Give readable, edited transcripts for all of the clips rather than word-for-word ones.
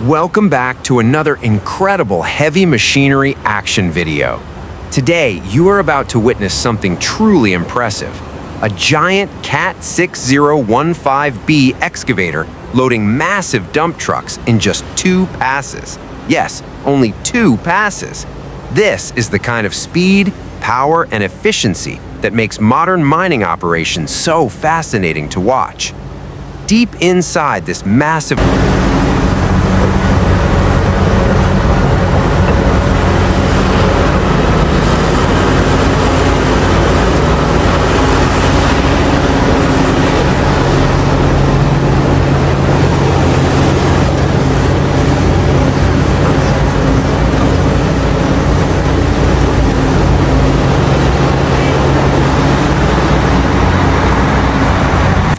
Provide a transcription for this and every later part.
Welcome back to another incredible heavy machinery action video. Today, you are about to witness something truly impressive. A giant CAT 6015B excavator loading massive dump trucks in just 2 passes. Yes, only 2 passes. This is the kind of speed, power, and efficiency that makes modern mining operations so fascinating to watch. Deep inside this massive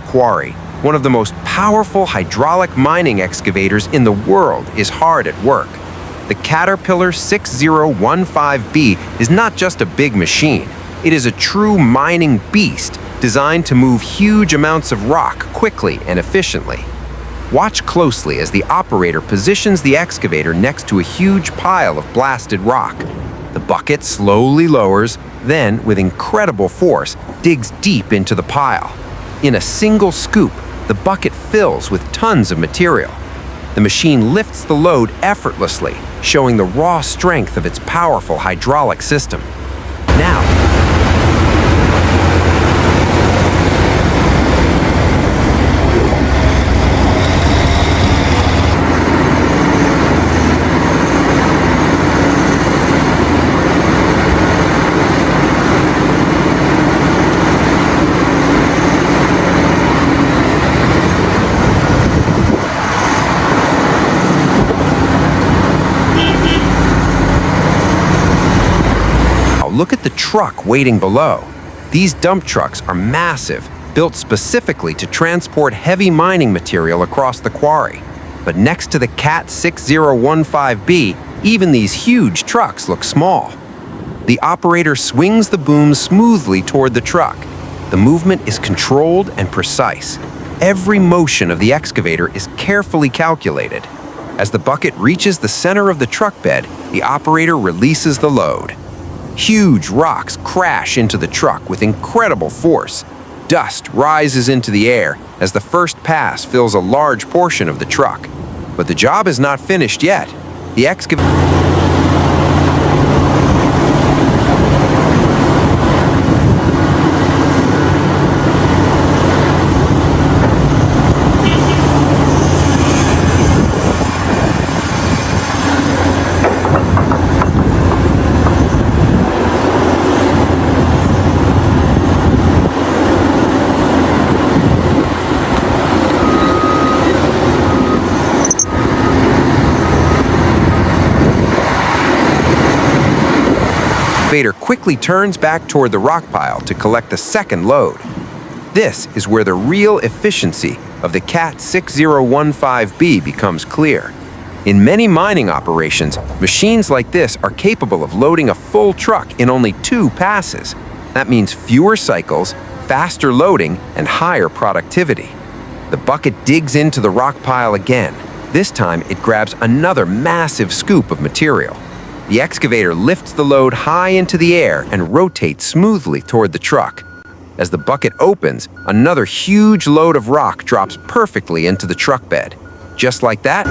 quarry, one of the most powerful hydraulic mining excavators in the world, is hard at work. The Caterpillar 6015B is not just a big machine. It is a true mining beast designed to move huge amounts of rock quickly and efficiently. Watch closely as the operator positions the excavator next to a huge pile of blasted rock. The bucket slowly lowers, then, with incredible force, digs deep into the pile. In a single scoop, the bucket fills with tons of material. The machine lifts the load effortlessly, showing the raw strength of its powerful hydraulic system. Now, look at the truck waiting below. These dump trucks are massive, built specifically to transport heavy mining material across the quarry. But next to the CAT 6015B, even these huge trucks look small. The operator swings the boom smoothly toward the truck. The movement is controlled and precise. Every motion of the excavator is carefully calculated. As the bucket reaches the center of the truck bed, the operator releases the load. Huge rocks crash into the truck with incredible force. Dust rises into the air as the first pass fills a large portion of the truck. But the job is not finished yet. The excavator quickly turns back toward the rock pile to collect the second load. This is where the real efficiency of the CAT 6015B becomes clear. In many mining operations, machines like this are capable of loading a full truck in only 2 passes. That means fewer cycles, faster loading, and higher productivity. The bucket digs into the rock pile again. This time, it grabs another massive scoop of material. The excavator lifts the load high into the air and rotates smoothly toward the truck. As the bucket opens, another huge load of rock drops perfectly into the truck bed. Just like that,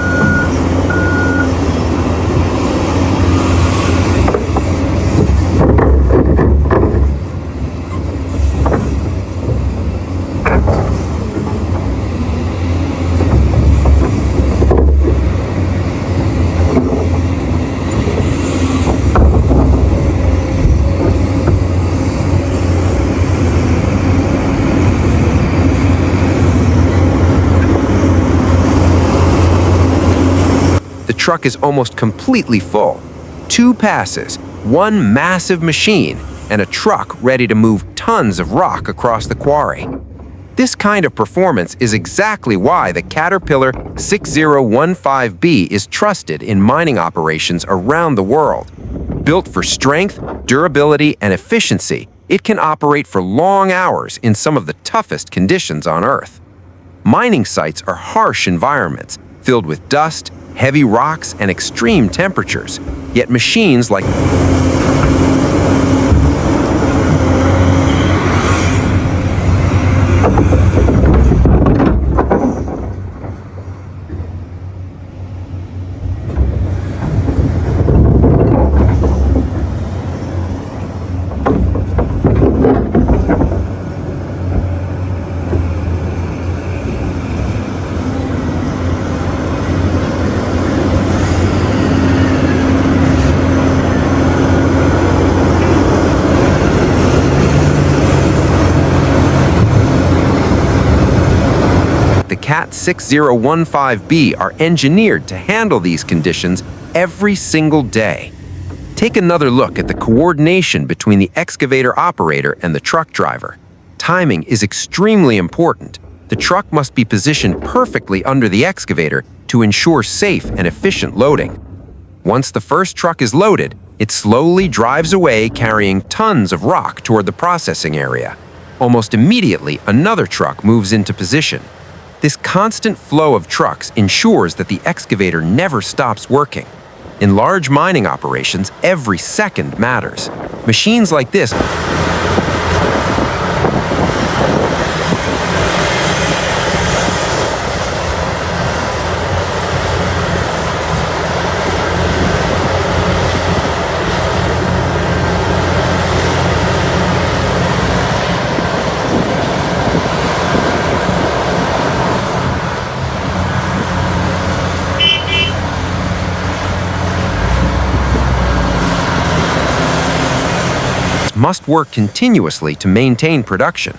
the truck is almost completely full. 2 passes, 1 massive machine, and a truck ready to move tons of rock across the quarry. This kind of performance is exactly why the Caterpillar 6015B is trusted in mining operations around the world. Built for strength, durability, and efficiency, it can operate for long hours in some of the toughest conditions on Earth. Mining sites are harsh environments filled with dust, heavy rocks, and extreme temperatures. Yet machines like the Cat 6015B are engineered to handle these conditions every single day. Take another look at the coordination between the excavator operator and the truck driver. Timing is extremely important. The truck must be positioned perfectly under the excavator to ensure safe and efficient loading. Once the first truck is loaded, it slowly drives away carrying tons of rock toward the processing area. Almost immediately, another truck moves into position. This constant flow of trucks ensures that the excavator never stops working. In large mining operations, every second matters. Machines like this must work continuously to maintain production.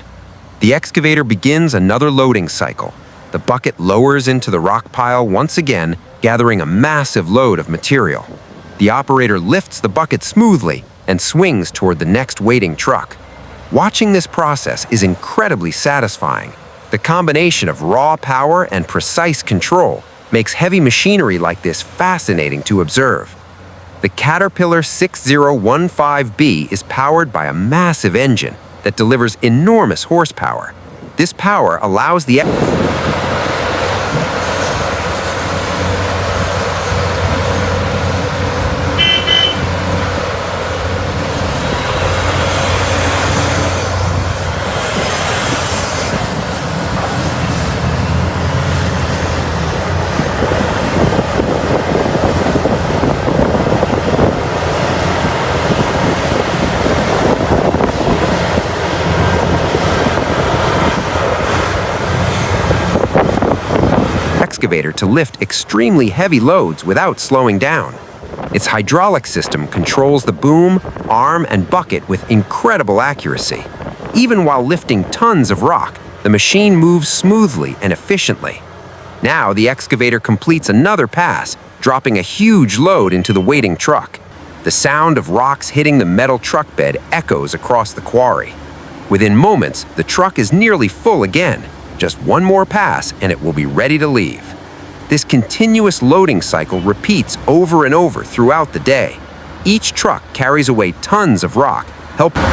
The excavator begins another loading cycle. The bucket lowers into the rock pile once again, gathering a massive load of material. The operator lifts the bucket smoothly and swings toward the next waiting truck. Watching this process is incredibly satisfying. The combination of raw power and precise control makes heavy machinery like this fascinating to observe. The Caterpillar 6015B is powered by a massive engine that delivers enormous horsepower. This power allows the excavator to lift extremely heavy loads without slowing down. Its hydraulic system controls the boom, arm, and bucket with incredible accuracy. Even while lifting tons of rock, the machine moves smoothly and efficiently. Now the excavator completes another pass, dropping a huge load into the waiting truck. The sound of rocks hitting the metal truck bed echoes across the quarry. Within moments, the truck is nearly full again. Just one more pass and it will be ready to leave. This continuous loading cycle repeats over and over throughout the day. Each truck carries away tons of rock, helping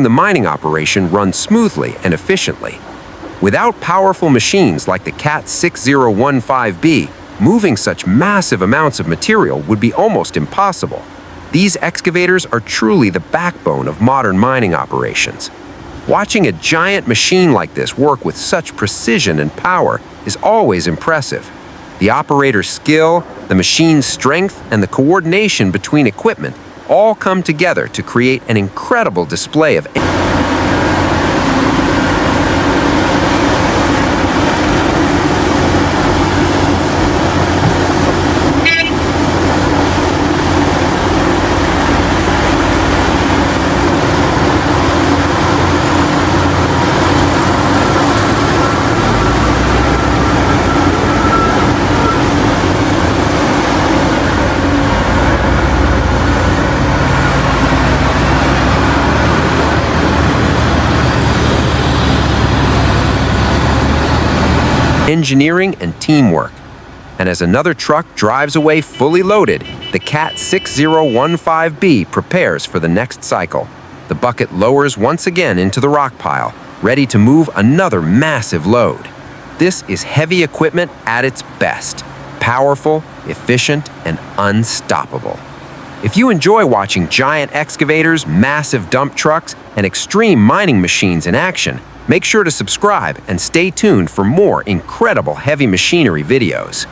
the mining operation run smoothly and efficiently. Without powerful machines like the Cat 6015B, moving such massive amounts of material would be almost impossible. These excavators are truly the backbone of modern mining operations. Watching a giant machine like this work with such precision and power is always impressive. The operator's skill, the machine's strength, and the coordination between equipment all come together to create an incredible display of engineering and teamwork. And as another truck drives away fully loaded, the Cat 6015B prepares for the next cycle. The bucket lowers once again into the rock pile, ready to move another massive load. This is heavy equipment at its best: powerful, efficient, and unstoppable. If you enjoy watching giant excavators, massive dump trucks, and extreme mining machines in action, make sure to subscribe and stay tuned for more incredible heavy machinery videos.